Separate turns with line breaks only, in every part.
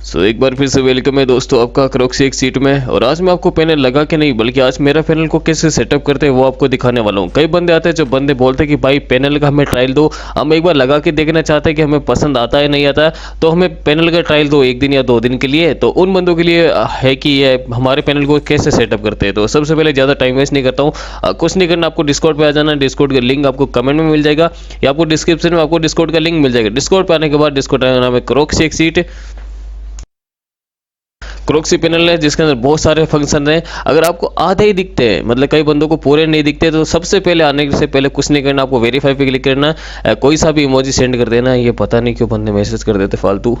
एक बार फिर से वेलकम है दोस्तों आपका क्रोक्सी एक सीट में। और आज मैं आपको पैनल लगा के नहीं बल्कि आज मेरा पैनल को कैसे सेटअप करते हैं वो आपको दिखाने वाला हूँ। कई बंदे आते हैं जो बंदे बोलते हैं कि भाई पैनल का हमें ट्रायल दो, हम एक बार लगा के देखना चाहते हैं कि हमें पसंद आता है नहीं आता है, तो हमें पैनल का ट्रायल दो 1 दिन या 2 दिन के लिए। तो उन बंदों के लिए है कि ये हमारे पैनल को कैसे सेटअप करते हैं। तो सबसे पहले ज़्यादा टाइम वेस्ट नहीं करता हूँ, कुछ नहीं करना, आपको डिस्कॉर्ड पे आ जाना। डिस्कॉर्ड का लिंक आपको कमेंट में मिल जाएगा या आपको डिस्क्रिप्शन में आपको डिस्कॉर्ड का लिंक मिल जाएगा। डिस्कॉर्ड पे आने के बाद डिस्कॉर्ड का नाम है क्रोक्सी एक सीट। क्रोक्सी पैनल है जिसके अंदर बहुत सारे फंक्शन हैं। अगर आपको आधे ही दिखते हैं, मतलब कई बंदों को पूरे नहीं दिखते, तो सबसे पहले आने से पहले कुछ नहीं करना, आपको वेरीफाई पे क्लिक करना, कोई सा भी इमोजी सेंड कर देना। ये पता नहीं क्यों बंदे मैसेज कर देते फालतू।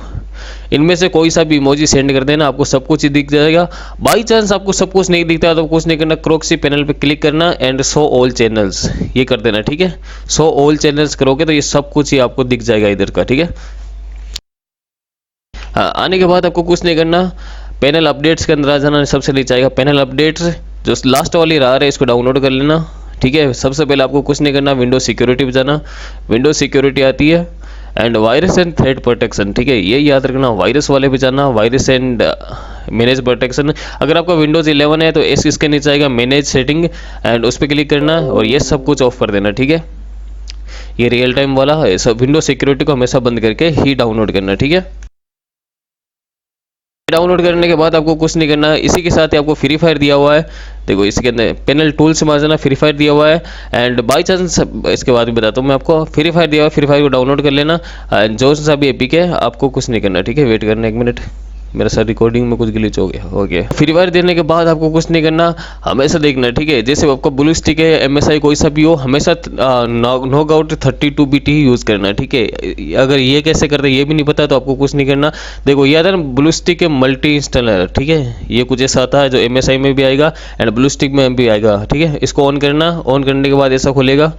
इनमें से कोई सा भी इमोजी सेंड कर देना, आपको सब कुछ ही दिख जाएगा। बाई चांस आपको सब कुछ नहीं दिखता तो कुछ नहीं करना, क्रोक्सी पैनल पे क्लिक करना एंड शो ऑल चैनल्स ये कर देना। ठीक है, शो ऑल चैनल्स करोगे तो ये सब कुछ ही आपको दिख जाएगा इधर का। ठीक है, हाँ, आने के बाद आपको कुछ नहीं करना, पैनल अपडेट्स के अंदर आ जाना। सबसे नीचे आएगा पैनल अपडेट्स, जो लास्ट वाली रहा है इसको डाउनलोड कर लेना। ठीक है, सबसे पहले आपको कुछ नहीं करना, विंडो सिक्योरिटी पे जाना। विंडो सिक्योरिटी आती है and virus and thread protection. ठीक है, ये याद रखना, वायरस वाले पे जाना, वायरस एंड मैनेज प्रोटेक्शन। अगर आपका विंडोज 11 है तो इसके नीचे आएगा मैनेज सेटिंग एंड उस पर क्लिक करना और ये सब कुछ ऑफ कर देना। ठीक है, ये रियल टाइम वाला है, सब विंडो सिक्योरिटी को हमेशा बंद करके ही डाउनलोड करना। ठीक है, डाउनलोड करने के बाद आपको कुछ नहीं करना, इसी के साथ ही आपको फ्री फायर दिया हुआ है। देखो इसके अंदर पैनल टूल्स में आ जाना, फ्री फायर दिया हुआ है एंड बाई चांस इसके बाद भी बताता हूँ मैं आपको। फ्री फायर दिया हुआ है, फ्री फायर को डाउनलोड कर लेना। जो सा भी एपिक है आपको कुछ नहीं करना। ठीक है, वेट करना 1 मिनट, मेरा सर रिकॉर्डिंग में कुछ ग्लिच हो गया। ओके, फ्री फायर देने के बाद आपको कुछ नहीं करना, हमेशा देखना। ठीक है, जैसे आपका ब्लू स्टिक है, MSI कोई सा भी हो, हमेशा नॉक आउट 32 बिट ही यूज़ करना। ठीक है, अगर ये कैसे करते हैं ये भी नहीं पता तो आपको कुछ नहीं करना। देखो याद है ना, ब्लू स्टिक है मल्टी इंस्टॉलर। ठीक है, ये कुछ ऐसा आता है जो MSI में भी आएगा एंड ब्लू स्टिक में भी आएगा। ठीक है, इसको ऑन करना, ऑन करने के बाद ऐसा खुलेगा,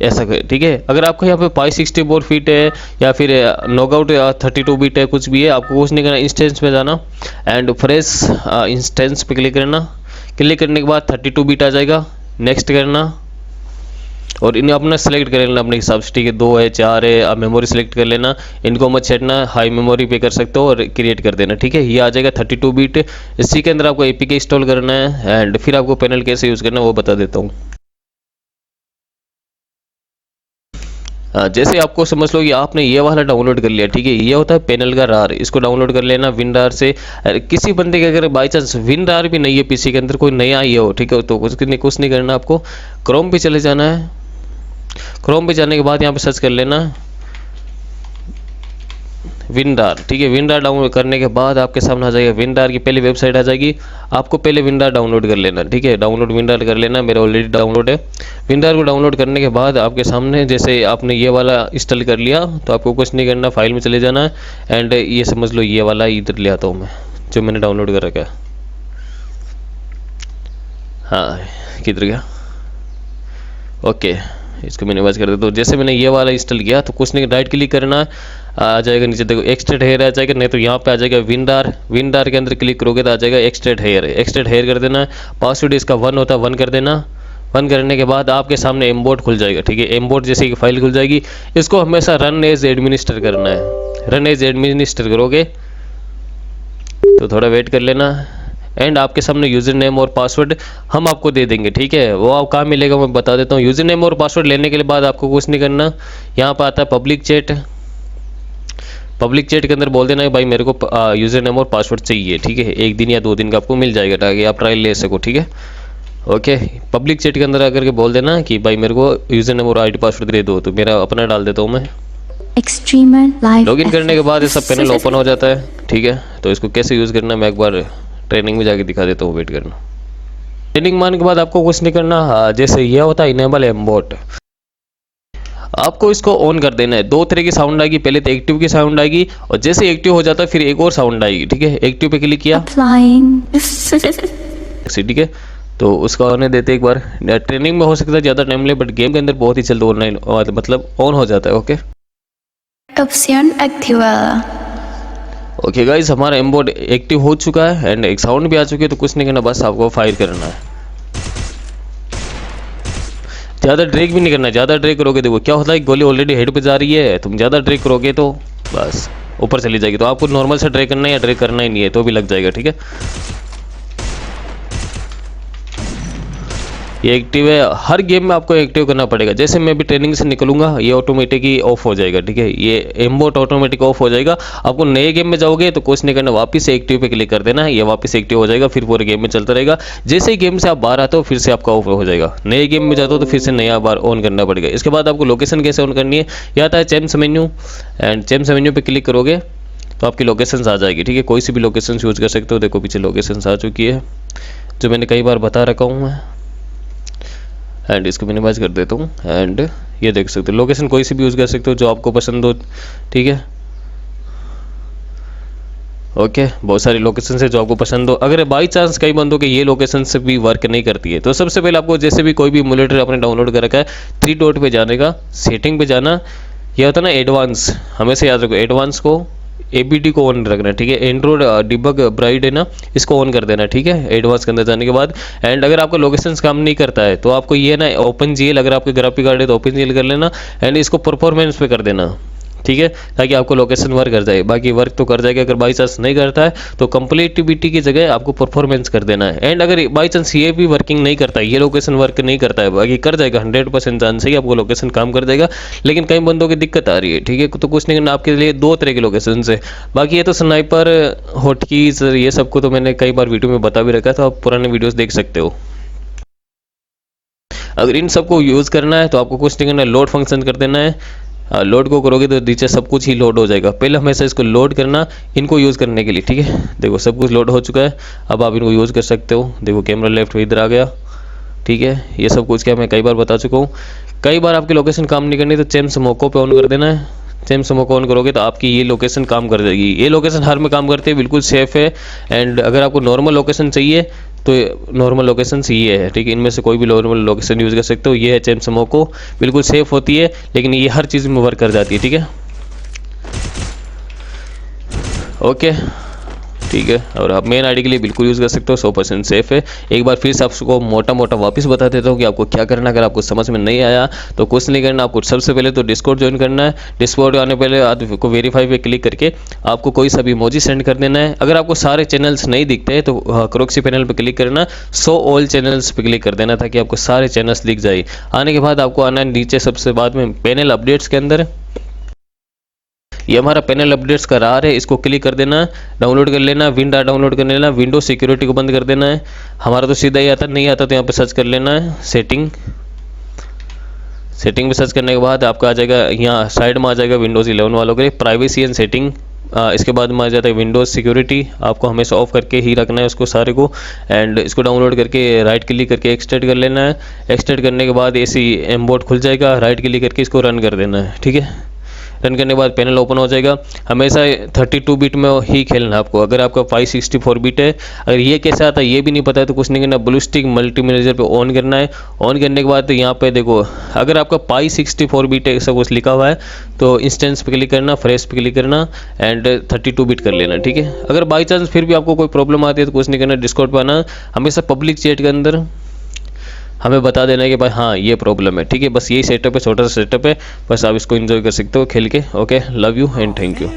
ऐसा कर। ठीक है, अगर आपको यहाँ पे पाई 64 फीट है या फिर नॉकआउट 32 बिट है, कुछ भी है, आपको कुछ नहीं करना, इंस्टेंस में जाना एंड फ्रेश इंस्टेंस पे क्लिक करना। क्लिक करने के बाद 32 बिट आ जाएगा, नेक्स्ट करना और इन्हें अपना सेलेक्ट कर लेना अपने हिसाब से। ठीक है, 2 है 4 है, आप मेमोरी सेलेक्ट कर लेना, इनको मत छेड़ना, हाई मेमोरी पे कर सकते हो और क्रिएट कर देना। ठीक है, ये आ जाएगा 32 बिट। इसी के अंदर आपको APK इंस्टॉल करना है एंड फिर आपको पैनल कैसे यूज़ करना है वो बता देता हूँ। जैसे आपको समझ लो कि आपने ये वाला डाउनलोड कर लिया। ठीक है, ये होता है पैनल का रार, इसको डाउनलोड कर लेना WinRAR से। किसी बंदे के अगर बाई चांस WinRAR भी नहीं है पीसी के अंदर, कोई नया ही हो, ठीक है, तो कुछ नहीं करना, आपको क्रोम पे चले जाना है। क्रोम पे जाने के बाद यहाँ पे सर्च कर लेना WinRAR। ठीक है, WinRAR डाउनलोड करने के बाद आपके सामने आ जाएगा WinRAR की पहली वेबसाइट आ जाएगी। आपको पहले WinRAR डाउनलोड कर लेना। ठीक है, डाउनलोड WinRAR कर लेना, मेरा ऑलरेडी डाउनलोड है। WinRAR को डाउनलोड करने के बाद आपके सामने जैसे आपने ये वाला इंस्टॉल कर लिया तो आपको कुछ नहीं करना, फाइल में चले जाना है एंड ये समझ लो ये वाला इधर ले आता हूँ मैं जो मैंने डाउनलोड कर रखा है। हाँ, किधर गया? ओके, इसको मैंने वाच कर देता हूँ। जैसे मैंने ये वाला इंस्टॉल किया तो कुछ नहीं, राइट क्लिक करना, आ जाएगा नीचे देखो एक्सट्रेट हेयर आ जाएगा, नहीं तो यहाँ पे आ जाएगा WinRAR के अंदर क्लिक करोगे तो आ जाएगा एक्सट्रेट हेयर कर देना। पासवर्ड इसका 1 होता है, 1 कर देना। 1 करने के बाद आपके सामने एम्बोर्ड खुल जाएगा। ठीक है, एम्बोर्ड जैसे कि फाइल खुल जाएगी, इसको हमेशा रन एज एडमिनिस्टर करना है। रन एज एडमिनिस्टर करोगे तो थोड़ा वेट कर लेना एंड आपके सामने यूज़र नेम और पासवर्ड हम आपको दे देंगे। ठीक है, वो आप कहाँ मिलेगा मैं बता देता हूँ। यूज़र नेम और पासवर्ड लेने के बाद आपको कुछ नहीं करना, यहाँ पर आता है पब्लिक चैट। पब्लिक चैट के अंदर बोल देना कि भाई मेरे को यूज़र नेम और पासवर्ड चाहिए। ठीक है, 1 दिन या 2 दिन का आपको मिल जाएगा ताकि आप ट्रायल ले सको। ठीक है, ओके, पब्लिक चैट के अंदर आकर के बोल देना कि भाई मेरे को यूज़र नेम और ID पासवर्ड दे दो, तो मेरा अपना डाल देता हूँ मैं। लॉगिन करने के बाद ये सब पैनल ओपन हो जाता है। ठीक है, तो इसको कैसे यूज़ करना मैं एक बार ट्रेनिंग में जाके दिखा देता हूँ, वेट करना। ट्रेनिंग मारने के बाद आपको कुछ नहीं करना, जैसे ये होता है इनेबल एम्बोट, आपको इसको ऑन कर देना है। 2 तरह की साउंड आएगी, पहले तो एक्टिव की साउंड आएगी और जैसे एक्टिव हो जाता है फिर एक और साउंड आएगी। ठीक है, एक्टिव पे क्लिक किया, ठीक है, तो उसका होने देते एक बार। ट्रेनिंग में हो सकता है ज़्यादा टाइम ले, बट गेम के अंदर बहुत ही जल्द ऑनलाइन मतलब ऑन हो जाता है। ओके, ओके गाइस, हमारा एम्बोर्ड एक्टिव हो चुका है एंड एक साउंड भी आ चुकी है, तो कुछ नहीं करना, बस आपको फायर करना है। ज़्यादा ड्रैग भी नहीं करना है। ज़्यादा ड्रैग करोगे देखो क्या होता है, गोली ऑलरेडी हेड पे जा रही है, तुम ज़्यादा ड्रैग करोगे तो बस ऊपर चली जाएगी। तो आपको नॉर्मल से ड्रैग करना है या ड्रैग करना ही नहीं है तो भी लग जाएगा, ठीक है। ये एक्टिव है, हर गेम में आपको एक्टिव करना पड़ेगा। जैसे मैं भी ट्रेनिंग से निकलूंगा ये ऑटोमेटिक ही ऑफ हो जाएगा, ठीक है। ये एमबोट ऑटोमेटिक ऑफ हो जाएगा। आपको नए गेम में जाओगे तो कुछ नहीं करना, वापस से एक्टिव पे क्लिक कर देना, ये वापस एक्टिव हो जाएगा, फिर पूरे गेम में चलता रहेगा। जैसे ही गेम से आप बाहर आते हो फिर से आपका ऑफ हो जाएगा। नए गेम में जाते हो तो फिर से नया बार ऑन करना पड़ेगा। इसके बाद आपको लोकेशन कैसे ऑन करनी है, यह आता है चेम्स मेन्यू, एंड चेम्स मेन्यू पर क्लिक करोगे तो आपकी लोकेशन आ जाएगी, ठीक है। कोई सी भी लोकेशन यूज़ कर सकते हो। देखो पीछे लोकेशन आ चुकी है जो मैंने कई बार बता रखा हूँ मैं, एंड इसको मिनिमाइज कर देता हूँ। एंड ये देख सकते हो लोकेशन कोई सी भी यूज़ कर सकते हो जो आपको पसंद हो, ठीक है। ओके बहुत सारी लोकेशन है जो आपको पसंद हो। अगर बाई चांस कई बंदों के ये लोकेशन से भी वर्क नहीं करती है तो सबसे पहले आपको जैसे भी कोई भी एमुलेटर आपने डाउनलोड कर रखा है, 3 डॉट पे जाने का, सेटिंग पे जाना, यह होता है ना एडवांस, हमेशा याद रखो एडवांस को ABD को ऑन रखना, ठीक है। एंड्रॉइड डिबग ब्राइट है ना, इसको ऑन कर देना, ठीक है, एडवांस के अंदर जाने के बाद। एंड अगर आपका लोकेशन काम नहीं करता है तो आपको ये ना OpenGL, अगर आपके ग्राफिक कार्ड है तो OpenGL कर लेना, एंड इसको परफॉर्मेंस पे कर देना, ठीक है, ताकि आपको लोकेशन वर्क कर जाए। बाकी वर्क तो कर जाएगा। अगर बाई चांस नहीं करता है तो कंप्लीटिविटी की जगह आपको परफॉर्मेंस कर देना है। एंड अगर बाई चांस ये भी वर्किंग नहीं करता है, ये लोकेशन वर्क नहीं करता है, बाकी कर जाएगा 100% चांस है आपको लोकेशन काम कर जाएगा। लेकिन कई बंदों की दिक्कत आ रही है, ठीक है, तो कुछ नहीं करना, आपके लिए 2 तरह के लोकेशन है। बाकी ये तो स्नाइपर, हॉटकीज, ये सबको तो मैंने कई बार वीडियो में बता भी रखा था, आप पुराने वीडियोस देख सकते हो। अगर इन सबको यूज़ करना है तो आपको कुछ नहीं करना है, लोड फंक्शन कर देना है। लोड को करोगे तो नीचे सब कुछ ही लोड हो जाएगा। पहले हमेशा इसको लोड करना इनको यूज़ करने के लिए, ठीक है। देखो सब कुछ लोड हो चुका है, अब आप इनको यूज़ कर सकते हो। देखो कैमरा लेफ्ट में इधर आ गया, ठीक है। ये सब कुछ क्या मैं कई बार बता चुका हूँ। कई बार आपकी लोकेशन काम नहीं करनी तो चेम्स मोको पे ऑन कर देना है। चेम्स मोको ऑन करोगे तो आपकी ये लोकेशन काम कर जाएगी। ये लोकेशन हर में काम करती है, बिल्कुल सेफ़ है। एंड अगर आपको नॉर्मल लोकेशन चाहिए तो नॉर्मल लोकेशन ये है, ठीक है। इनमें से कोई भी नॉर्मल लोकेशन यूज़ कर सकते हो। ये है चेम्स मोको, बिल्कुल सेफ़ होती है, लेकिन ये हर चीज़ में वर्क कर जाती है, ठीक है। ओके ठीक है, और आप मेन आईडी के लिए बिल्कुल यूज़ कर सकते हो, 100% सेफ़ है। एक बार फिर से आपको मोटा मोटा वापस बता देता हूँ कि आपको क्या करना है। अगर आपको समझ में नहीं आया तो कुछ नहीं करना, आपको सबसे पहले तो डिस्कॉर्ड ज्वाइन करना है। डिस्कॉर्ड आने पहले आपको वेरीफाई पे क्लिक करके आपको कोई सा भी इमोजी सेंड कर देना है। अगर आपको सारे चैनल्स नहीं दिखते हैं तो क्रोक्सी पैनल पर क्लिक करना, शो ऑल चैनल्स पे क्लिक कर देना ताकि आपको सारे चैनल्स दिख जाए। आने के बाद आपको आना है नीचे सबसे बाद में पैनल अपडेट्स के अंदर, ये हमारा पैनल अपडेट्स का रार है, इसको क्लिक कर देना, डाउनलोड कर लेना, विंडो डाउनलोड कर लेना, विंडो सिक्योरिटी को बंद कर देना है। हमारा तो सीधा ही आता, नहीं आता तो यहाँ पे सर्च कर लेना है सेटिंग में सर्च करने के बाद आपका आ जाएगा, यहाँ साइड में आ जाएगा विंडोज़ 11 वालों के लिए प्राइवेसी एंड सेटिंग। इसके बाद में आ जाता है विंडोज़ सिक्योरिटी, आपको हमेशा ऑफ करके ही रखना है उसको सारे को। एंड इसको डाउनलोड करके राइट क्लिक करके एक्सटेंड कर लेना है। एक्सटेंड करने के बाद ऐसी एमबोट खुल जाएगा, राइट क्लिक करके इसको रन कर देना है, ठीक है। रन करने के बाद पैनल ओपन हो जाएगा। हमेशा 32 बिट में ही खेलना है आपको। अगर आपका 564 बिट है, अगर ये कैसे आता है ये भी नहीं पता है तो कुछ नहीं करना, ब्लू स्टिक मल्टी मैनेजर पे ऑन करना है। ऑन करने के बाद यहाँ पे देखो, अगर आपका 564 बिट ऐसा कुछ लिखा हुआ है तो इंस्टेंस पे क्लिक करना, फ्रेश पे क्लिक करना, एंड 32 बिट कर लेना, ठीक है। अगर बाई चांस फिर भी आपको कोई प्रॉब्लम आती है तो कुछ नहीं करना, डिस्कॉर्ड पर आना, हमेशा पब्लिक चैट के अंदर हमें बता देना है कि भाई हाँ ये प्रॉब्लम है, ठीक है। बस यही सेटअप है, छोटा सा सेटअप है, बस आप इसको एंजॉय कर सकते हो खेल के। Okay, love you and thank you.